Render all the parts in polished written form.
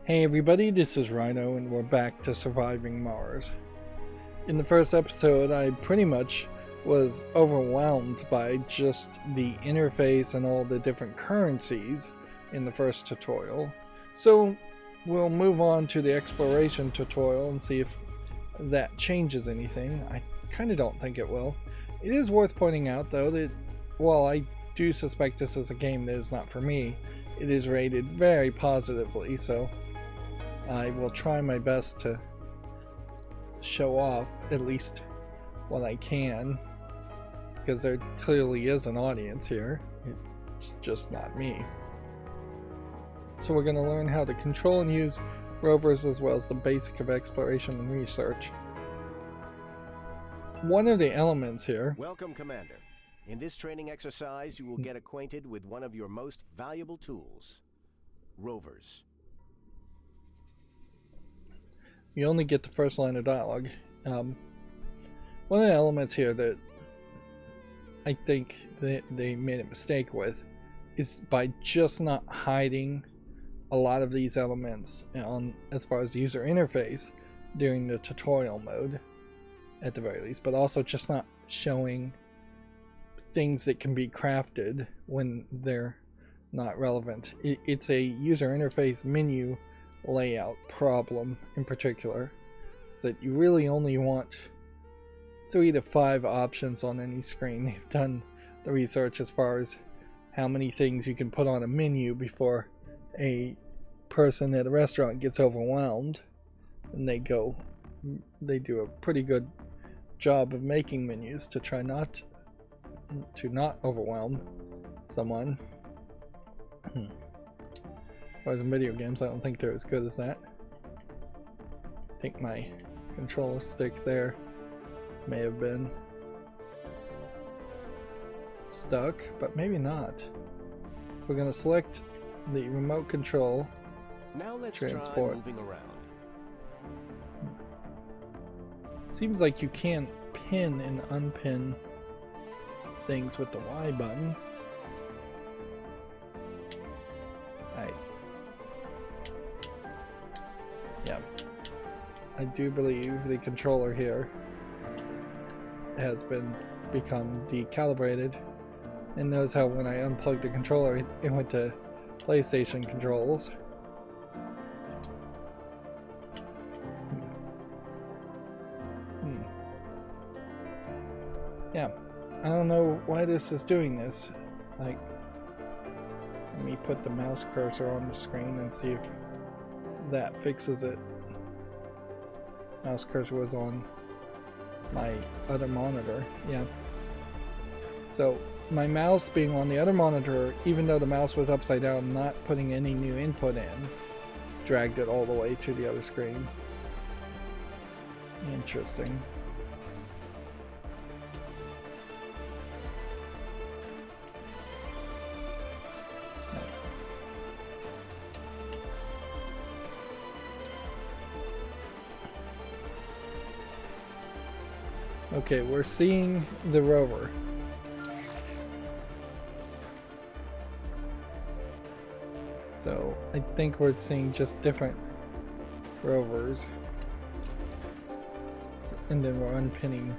Hey everybody, this is Rydo and we're back to surviving Mars. In the first episode, I pretty much was overwhelmed by just the interface and all the different currencies in the first tutorial. So we'll move on to the exploration tutorial and see if that changes anything. I kind of don't think it will. It is worth pointing out though that while I do suspect this is a game that is not for me, it is rated very positively, so I will try my best to show off at least what I can, because there clearly is an audience here. It's just not me. So we're going to learn how to control and use rovers as well as the basic of exploration and research. One of the elements here... Welcome, Commander. In this training exercise, you will get acquainted with one of your most valuable tools, rovers. You only get the first line of dialogue. One of the elements here that I think that they made a mistake with is by just not hiding a lot of these elements on as far as the user interface during the tutorial mode, at the very least, but also just not showing things that can be crafted when they're not relevant. It's a user interface menu layout problem in particular, is that you really only want 3 to 5 options on any screen. They've done the research as far as how many things you can put on a menu before a person at a restaurant gets overwhelmed, and they do a pretty good job of making menus to try not overwhelm someone. Whereas in video games, I don't think they're as good as that. I think my controller stick there may have been stuck, but maybe not. So we're going to select the remote control. Now let's transport. Try moving around. Seems like you can pin and unpin things with the Y button. Alright. Yeah, I do believe the controller here has become decalibrated, and notice how when I unplugged the controller it went to PlayStation controls. Yeah, I don't know why this is doing this. Like, let me put the mouse cursor on the screen and see if that fixes it. Mouse cursor was on my other monitor. Yeah. So my mouse being on the other monitor, even though the mouse was upside down, not putting any new input in, dragged it all the way to the other screen. Interesting. Okay, we're seeing the rover. So I think we're seeing just different rovers. And then we're unpinning,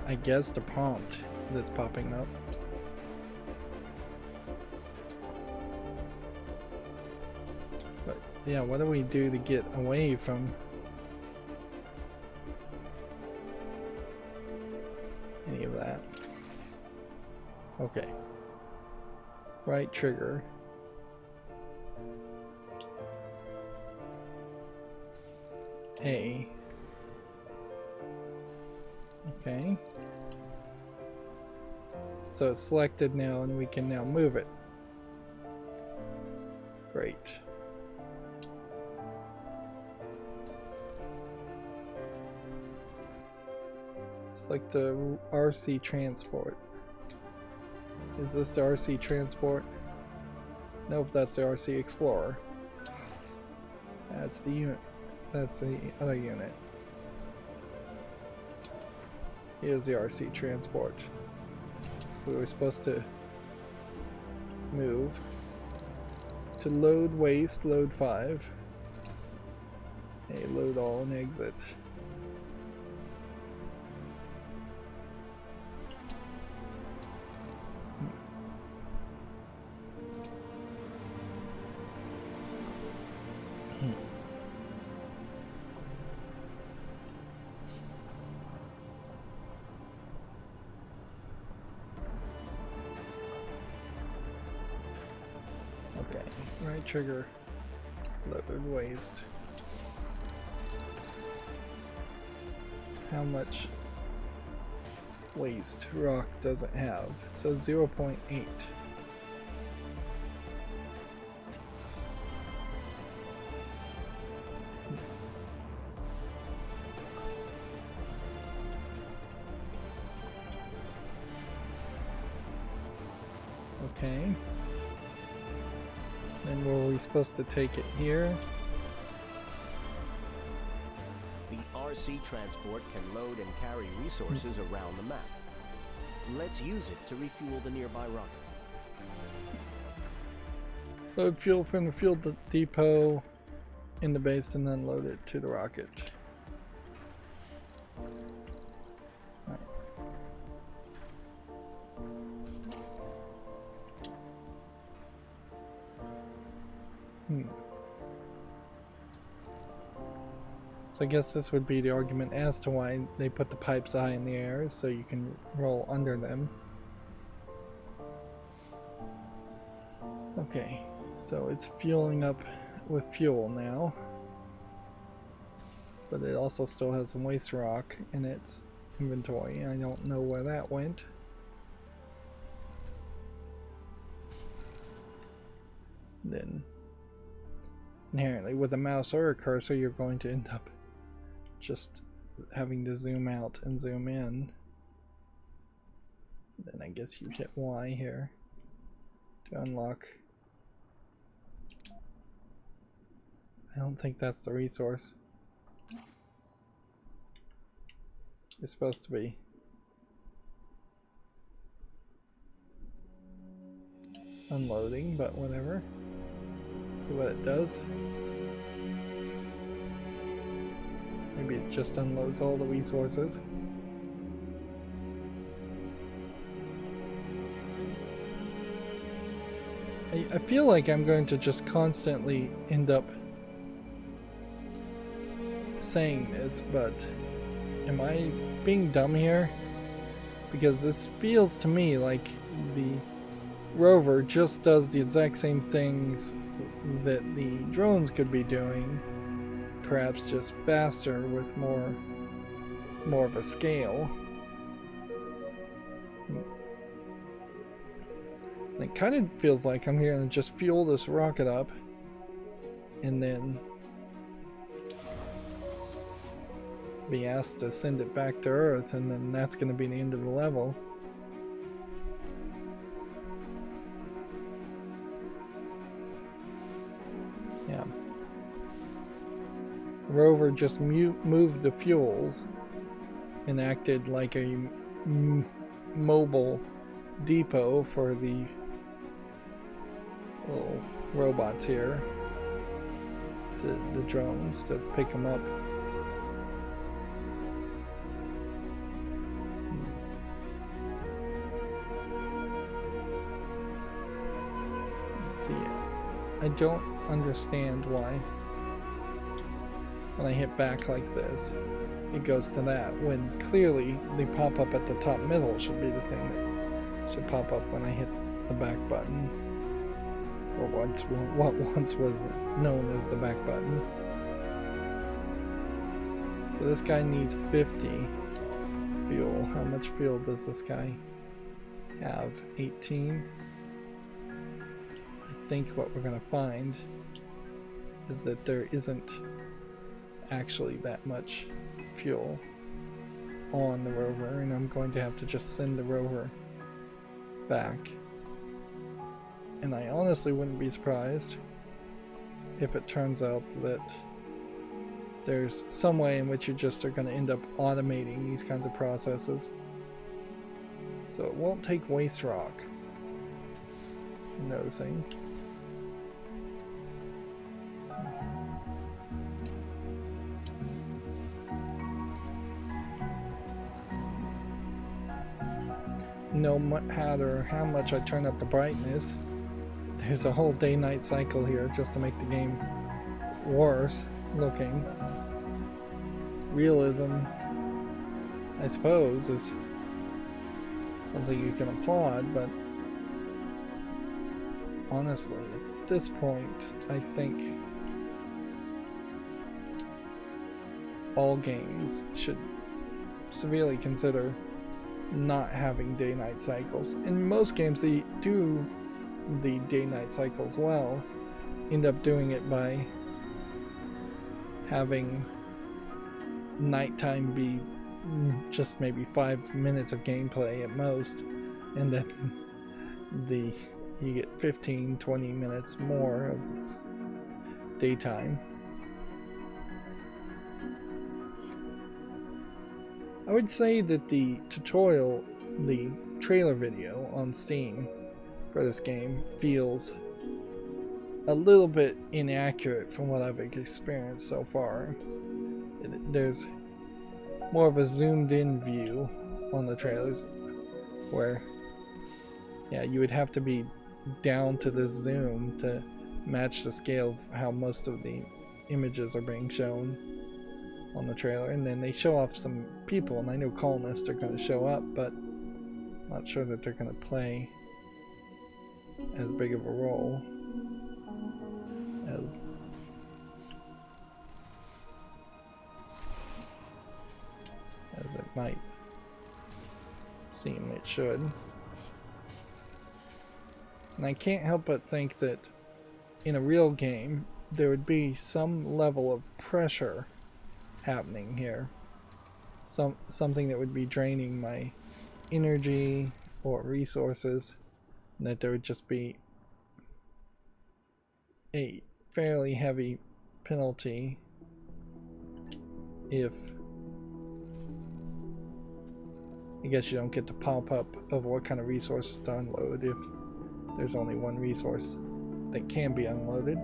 I guess, the prompt that's popping up. But yeah, what do we do to get away from any of that? Okay. Right trigger. A. Okay. So it's selected now and we can now move it. Great. It's like the RC transport. Is this the RC transport? Nope, that's the RC Explorer. That's the unit. That's the other unit. Here's the RC transport. We were supposed to move to load waste, load 5. A load all and exit. Okay, right trigger, load waste. How much waste rock does it have? It says 0.8. Okay. And were we supposed to take it here? The RC transport can load and carry resources around the map. Let's use it to refuel the nearby rocket. Load fuel from the fuel depot in the base and then load it to the rocket. Right. So I guess this would be the argument as to why they put the pipes high in the air, so you can roll under them. Okay, so it's fueling up with fuel now. But it also still has some waste rock in its inventory. I don't know where that went. Then inherently with a mouse or a cursor you're going to end up just having to zoom out and zoom in. Then I guess you hit Y here to unlock. I don't think that's the resource. It's supposed to be. Unloading, but whatever. See what it does. Maybe it just unloads all the resources. I feel like I'm going to just constantly end up saying this, but am I being dumb here? Because this feels to me like the rover just does the exact same things that the drones could be doing, perhaps just faster with more of a scale. It kind of feels like I'm going to just fuel this rocket up and then be asked to send it back to Earth, and then that's going to be the end of the level. Yeah. The rover just moved the fuels and acted like a mobile depot for the little robots here, the drones, to pick them up. Let's see. I don't understand why when I hit back like this it goes to that, when clearly the pop-up at the top middle should be the thing that should pop up when I hit the back button, or what once was known as the back button. So this guy needs 50 fuel. How much fuel does this guy have? 18. I think what we're going to find is that there isn't actually that much fuel on the rover, and I'm going to have to just send the rover back. And I honestly wouldn't be surprised if it turns out that there's some way in which you just are going to end up automating these kinds of processes. So it won't take waste rock. I'm noticing. no matter how much I turn up the brightness, there's a whole day-night cycle here just to make the game worse looking. Realism, I suppose, is something you can applaud, but honestly, at this point, I think all games should severely consider not having day-night cycles. In most games, they do the day-night cycles well, end up doing it by having nighttime be just maybe 5 minutes of gameplay at most, and then you get 15-20 minutes more of this daytime. I would say that the tutorial, the trailer video on Steam for this game feels a little bit inaccurate from what I've experienced so far. There's more of a zoomed in view on the trailers where, yeah, you would have to be down to the zoom to match the scale of how most of the images are being shown on the trailer. And then they show off some people, and I know colonists are going to show up, but I'm not sure that they're going to play as big of a role as it might seem it should. And I can't help but think that in a real game there would be some level of pressure happening here. Something that would be draining my energy or resources, and that there would just be a fairly heavy penalty if, I guess, you don't get the pop-up of what kind of resources to unload if there's only one resource that can be unloaded.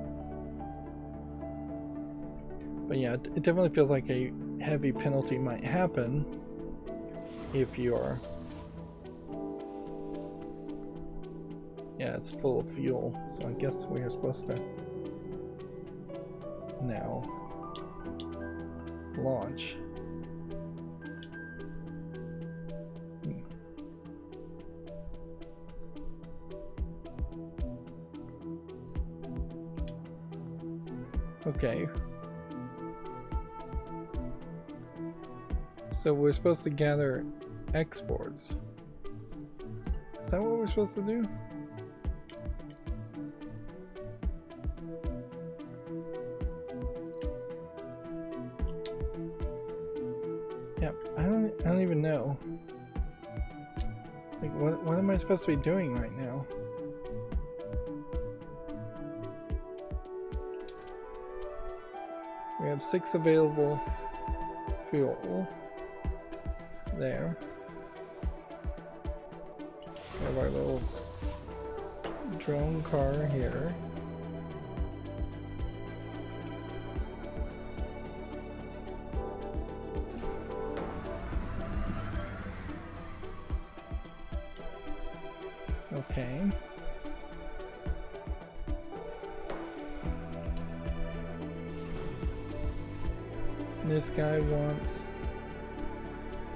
But yeah, it definitely feels like a heavy penalty might happen if you're, yeah, it's full of fuel, so I guess we are supposed to now launch. Okay. So we're supposed to gather exports. Is that what we're supposed to do? Yep, I don't even know. Like, what am I supposed to be doing right now? We have 6 available fuel there. We have our little drone car here. Okay. This guy wants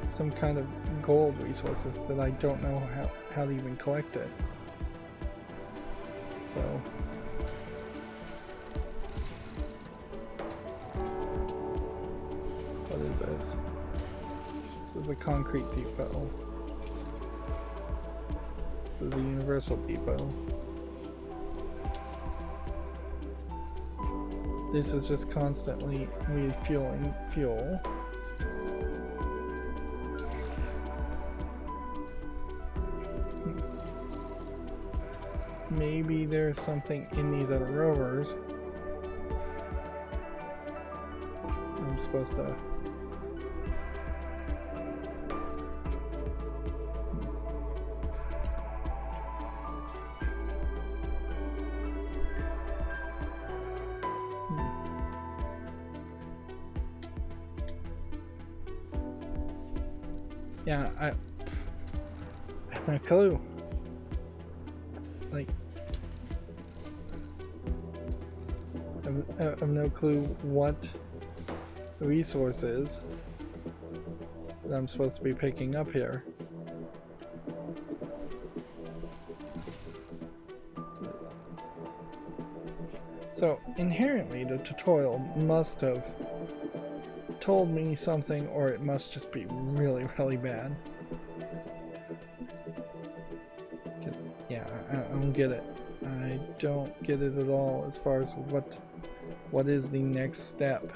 some kind of gold resources that I don't know how to even collect it. So what is this? This is a concrete depot. This is a universal depot. This is just constantly refueling fuel. Maybe there's something in these other rovers. I'm supposed to... Yeah, I have a clue. Like, I have no clue what the resource is that I'm supposed to be picking up here. So inherently the tutorial must have told me something, or it must just be really, really bad. Yeah, I don't get it. I don't get it at all as far as what is the next step.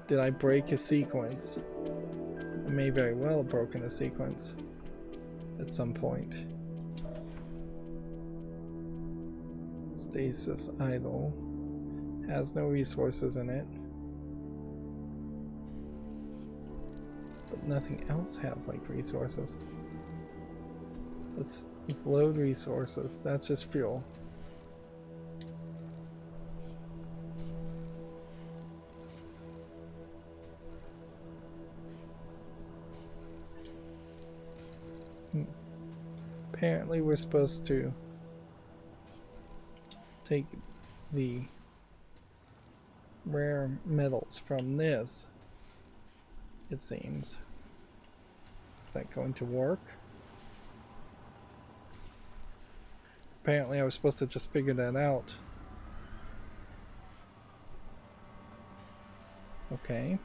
Did I break a sequence? I may very well have broken a sequence at some point. Stasis idle. Has no resources in it. But nothing else has like resources. Let's load resources. That's just fuel. Apparently we're supposed to take the rare metals from this, it seems. Is that going to work? Apparently I was supposed to just figure that out. Okay.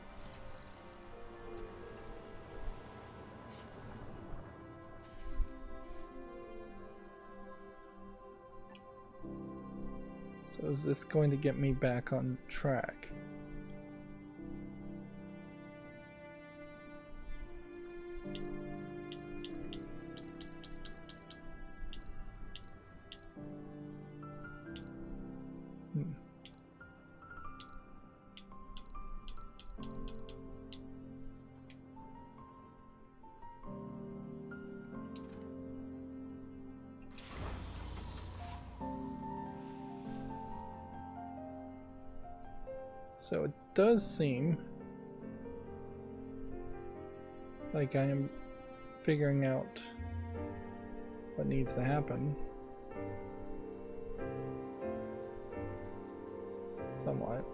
So is this going to get me back on track? So it does seem like I am figuring out what needs to happen. Somewhat.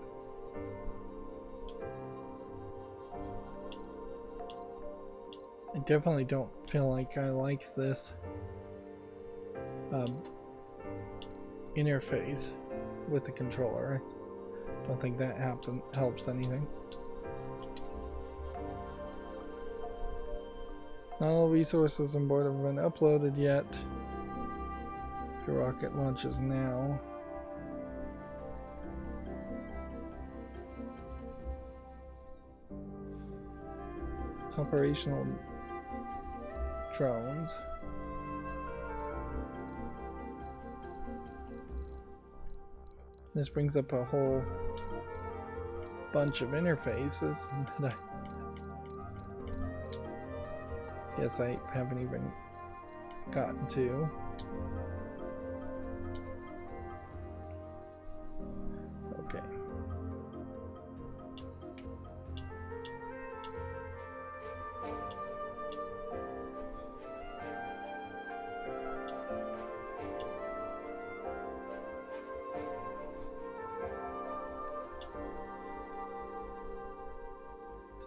I definitely don't feel like I like this interface with the controller. I don't think that helps anything. Not all resources on board have been uploaded yet. The rocket launches now. Operational drones. This brings up a whole bunch of interfaces that I guess I haven't even gotten to. Okay.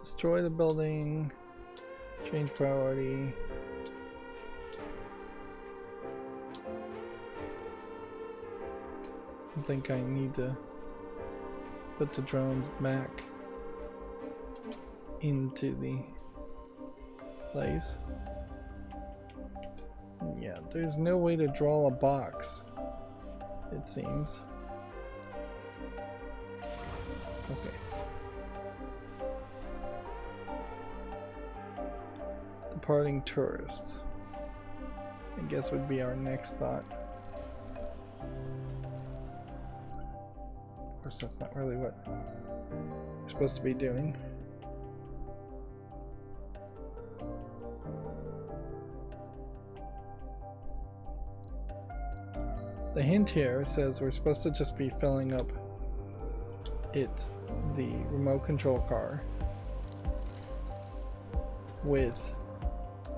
Destroy the building, change priority. I think I need to put the drones back into the place. Yeah, there's no way to draw a box, it seems. Okay. Departing tourists, I guess, would be our next thought. Of course, that's not really what we're supposed to be doing. The hint here says we're supposed to just be filling up the remote control car, with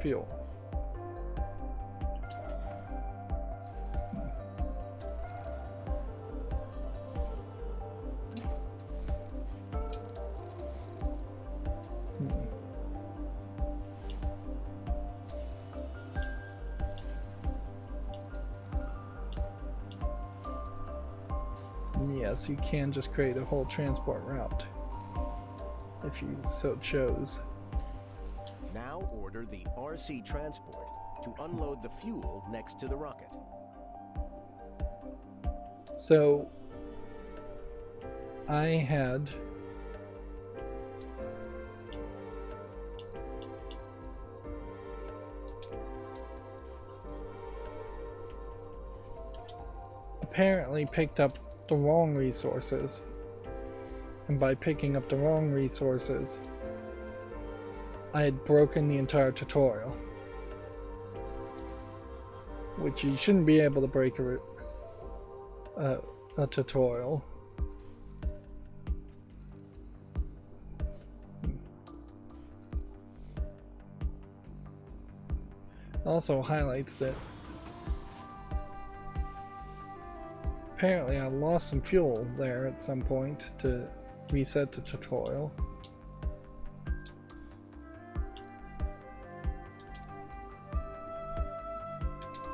fuel. then yes, you can just create a whole transport route if you so chose. Now order the RC transport to unload the fuel next to the rocket. So I had apparently picked up the wrong resources, and by picking up the wrong resources I had broken the entire tutorial, which you shouldn't be able to break a tutorial. Also highlights that apparently I lost some fuel there at some point to reset the tutorial.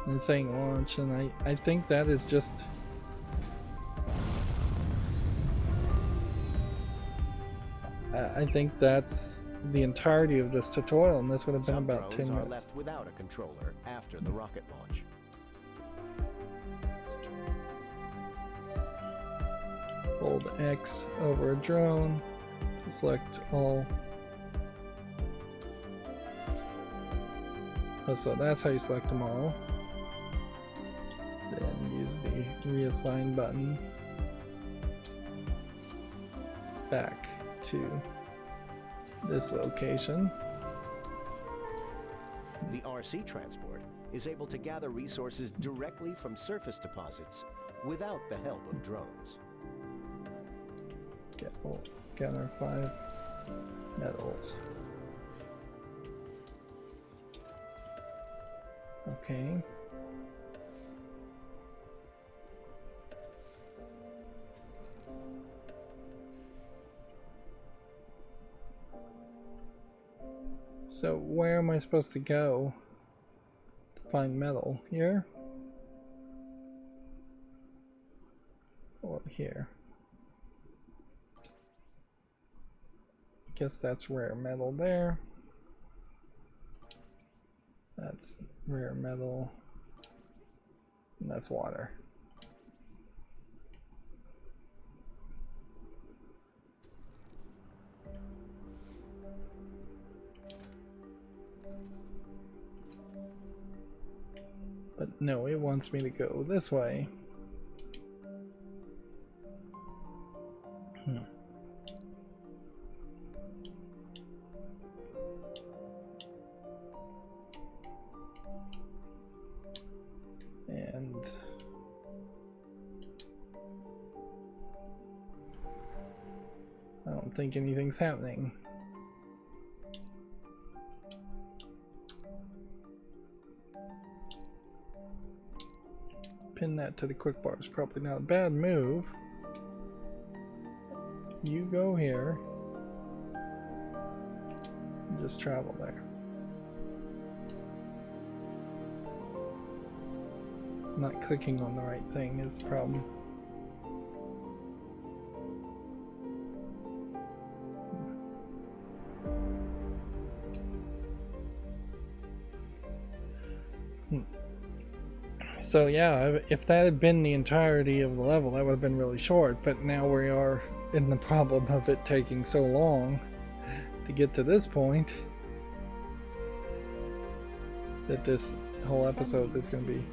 And saying launch, and I think that is just I think that's the entirety of this tutorial, and this would have been about 10 minutes. Are left without a controller after the rocket launch. Hold X over a drone to select all. Oh, so that's how you select them all. Then use the reassign button back to this location. The RC transport is able to gather resources directly from surface deposits without the help of drones. Gather 5 metals. Okay. So where am I supposed to go to find metal? Here? Or here? Guess that's rare metal there. That's rare metal. And that's water. But no, it wants me to go this way. And I don't think anything's happening. Pin that to the quick bar is probably not a bad move. You go here and just travel there. Not clicking on the right thing is the problem. So yeah, if that had been the entirety of the level, that would have been really short, but now we are in the problem of it taking so long to get to this point that this whole episode is going to be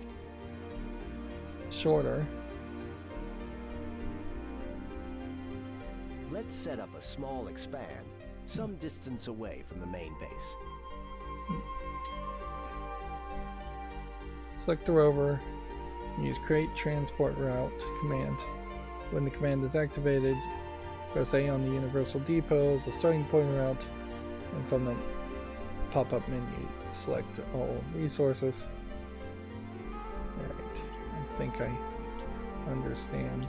shorter. Let's set up a small expand some distance away from the main base. Select the rover, use create transport route command. When the command is activated, press A on the universal depot as a starting point route, and from the pop-up menu, select all resources. Alright, I think I understand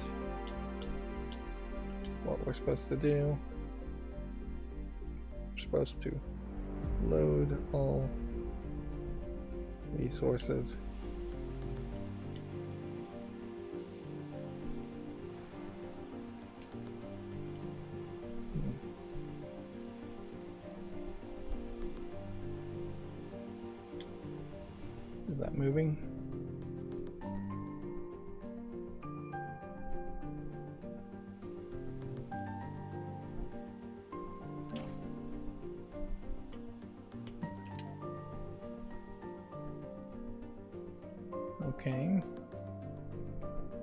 what we're supposed to do. We're supposed to load all resources. moving. Okay.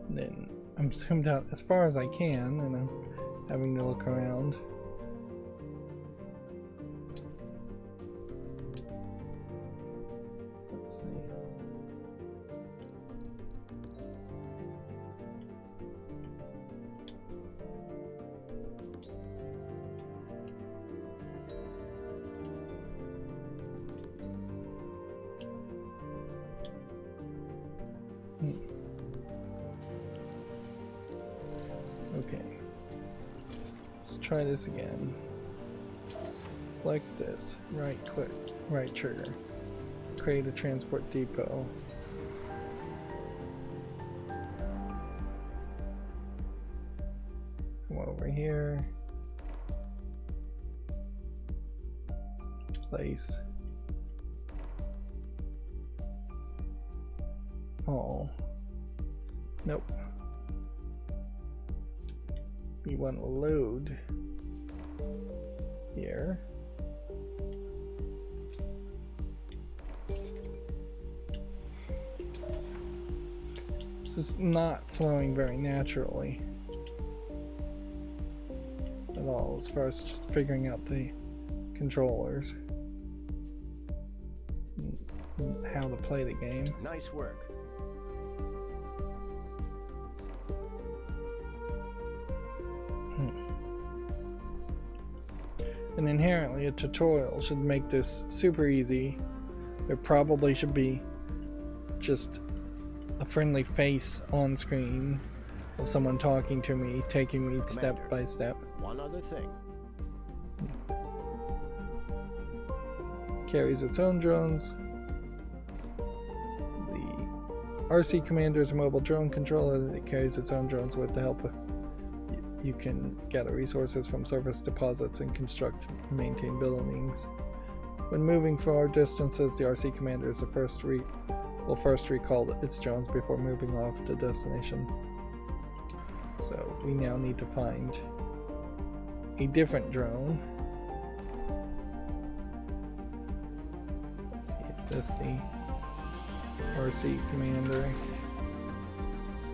And then I'm zoomed out as far as I can, and I'm having to look around. Let's see. Okay. Let's try this again. Select this. Right click. Right trigger. Create a transport depot. Come over here. Place. Oh. Nope. We want to load here. This is not flowing very naturally at all, as far as just figuring out the controllers and how to play the game. Nice work. And inherently a tutorial should make this super easy. There probably should be just a friendly face on screen of someone talking to me, taking me step by step. One other thing. Carries its own drones. The RC Commander is a mobile drone controller that carries its own drones with the help of. You can gather resources from surface deposits and construct and maintain buildings. When moving far distances, the RC Commander is the will first recall its drones before moving off to destination. So we now need to find a different drone. Let's see, is this the RC Commander?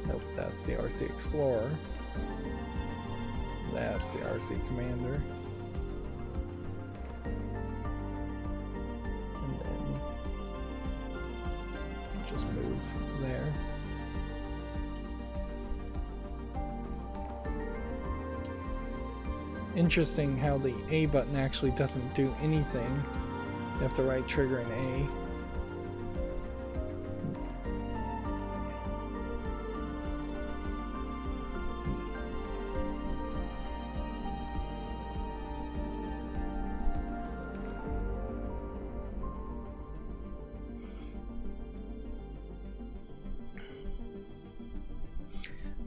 Nope, that's the RC Explorer. That's the RC Commander. And then just move there. Interesting how the A button actually doesn't do anything. You have to right trigger an A.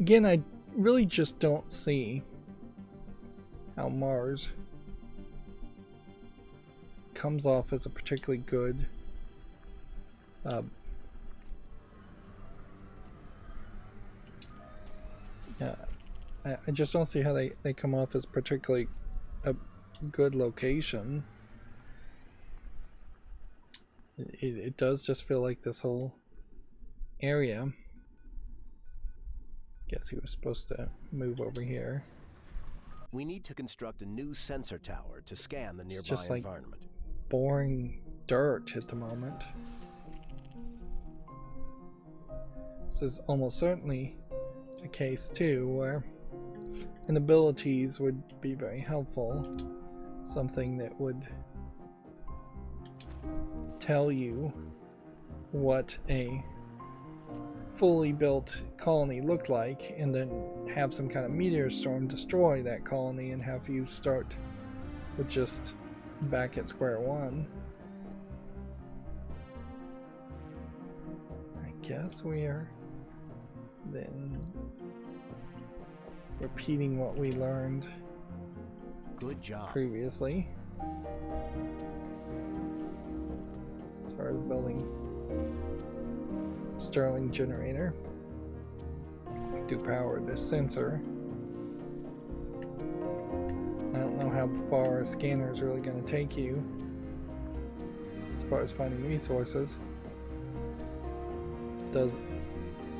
Again, I really just don't see how Mars comes off as a particularly good I just don't see how they come off as particularly a good location. It does just feel like this whole area. Guess he was supposed to move over here. We need to construct a new sensor tower to scan the nearby It's just like environment. boring dirt at the moment. This is almost certainly a case too where abilities would be very helpful. Something that would tell you what a fully built colony looked like, and then have some kind of meteor storm destroy that colony and have you start with just back at square one. I guess we are then repeating what we learned Good job. previously as far as building Stirling generator to power the sensor. I don't know how far a scanner is really going to take you as far as finding resources.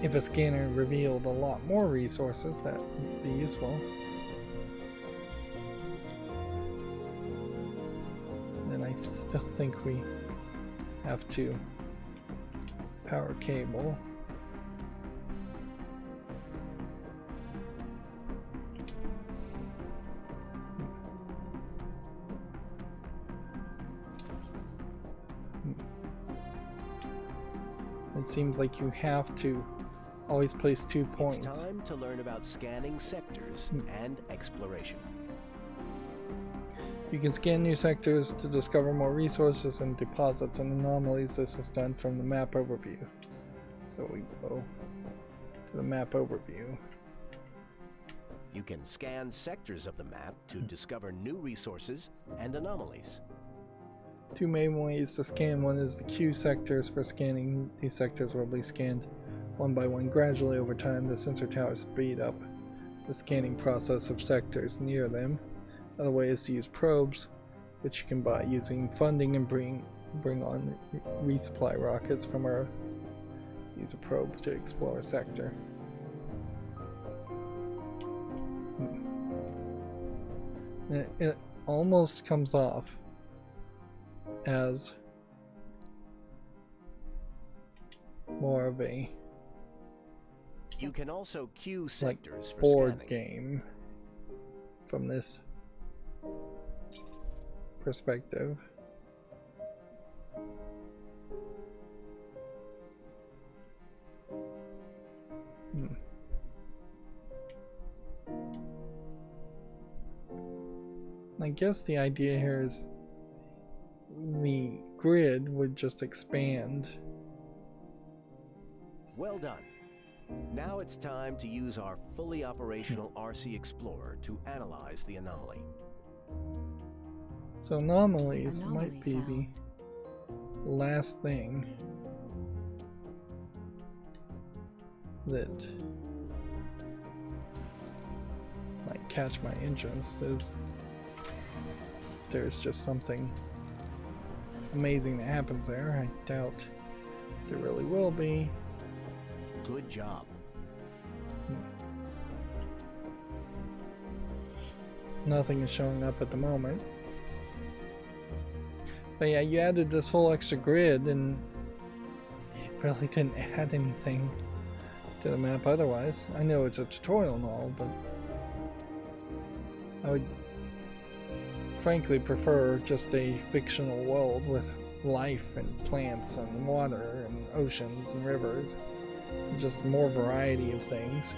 If a scanner revealed a lot more resources, that would be useful. And I still think we have to power cable. It seems like you have to always place 2 points. It's time to learn about scanning sectors and exploration. You can scan new sectors to discover more resources and deposits and anomalies. This is done from the map overview. So we go to the map overview. You can scan sectors of the map to discover new resources and anomalies. 2 main ways to scan. One is the Q sectors. For scanning, these sectors will be scanned one by one gradually over time. The sensor towers speed up the scanning process of sectors near them. Another way is to use probes, which you can buy using funding and bring on resupply rockets from Earth. Use a probe to explore a sector. It almost comes off as more of a You can also queue sectors for board scanning. game from this perspective. I guess the idea here is the grid would just expand. Well done. Now it's time to use our fully operational RC Explorer to analyze the anomaly. So anomalies Anomaly might be found. the last thing that might catch my interest. Is there's just something amazing that happens there. I doubt there really will be. Good job. Nothing is showing up at the moment. But yeah, you added this whole extra grid and it really didn't add anything to the map otherwise. I know it's a tutorial and all, but I would frankly prefer just a fictional world with life and plants and water and oceans and rivers. And just more variety of things.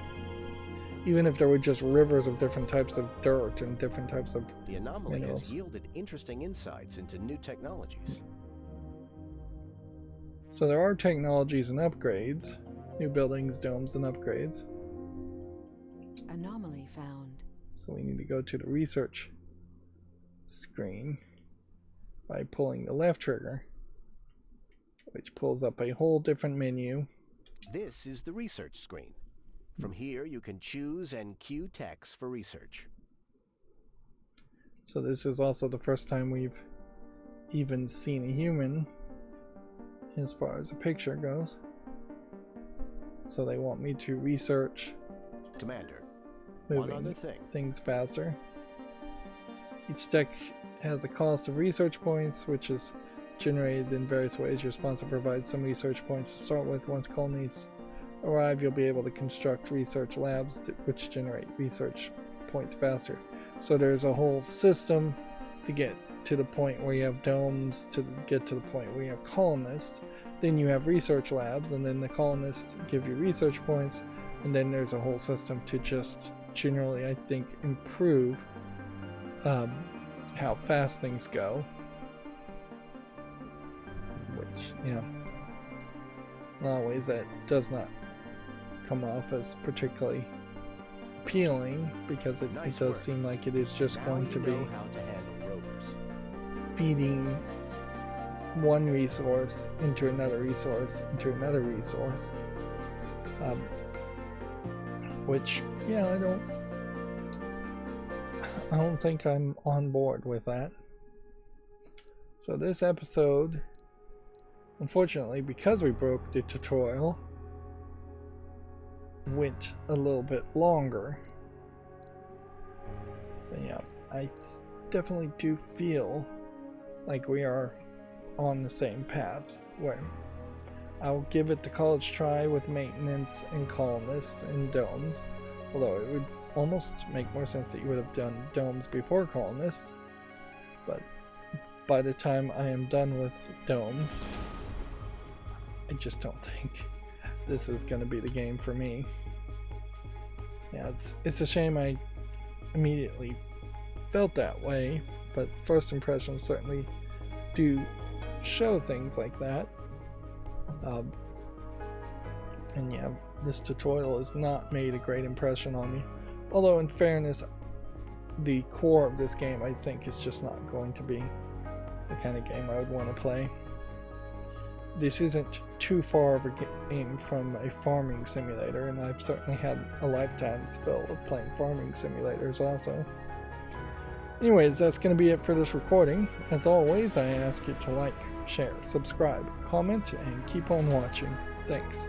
Even if there were just rivers of different types of dirt and different types of The anomaly minerals. has yielded interesting insights into new technologies. So there are technologies and upgrades. New buildings, domes, and upgrades. Anomaly found. So we need to go to the research screen by pulling the left trigger, which pulls up a whole different menu. This is the research screen. From here, you can choose and queue text for research. So this is also the first time we've even seen a human as far as the picture goes. So they want me to research Commander, one moving other thing. things faster. Each deck has a cost of research points, which is generated in various ways. Your sponsor provides some research points to start with. Once colonies arrive, you'll be able to construct research labs which generate research points faster. So there's a whole system to get to the point where you have domes, to get to the point where you have colonists. Then you have research labs, and then the colonists give you research points, and then there's a whole system to just generally, I think, improve how fast things go. Which, you know, in a lot of ways that does not come off as particularly appealing, because it Nice does work. seem like it is just Now going you to be know how to handle rovers. feeding one resource into another resource into another resource. Which, yeah, I don't think I'm on board with that. So this episode, unfortunately, because we broke the tutorial, went a little bit longer. But yeah, I definitely do feel like we are on the same path, where I'll give it the college try with maintenance and colonists and domes, although it would almost make more sense that you would have done domes before colonists. But by the time I am done with domes, I just don't think this is going to be the game for me. Yeah, it's a shame I immediately felt that way, but first impressions certainly do show things like that. And yeah, this tutorial has not made a great impression on me. Although in fairness, the core of this game I think is just not going to be the kind of game I would want to play. This isn't too far of a game from a farming simulator, and I've certainly had a lifetime spell of playing farming simulators also. Anyways, that's going to be it for this recording. As always, I ask you to like, share, subscribe, comment, and keep on watching. Thanks.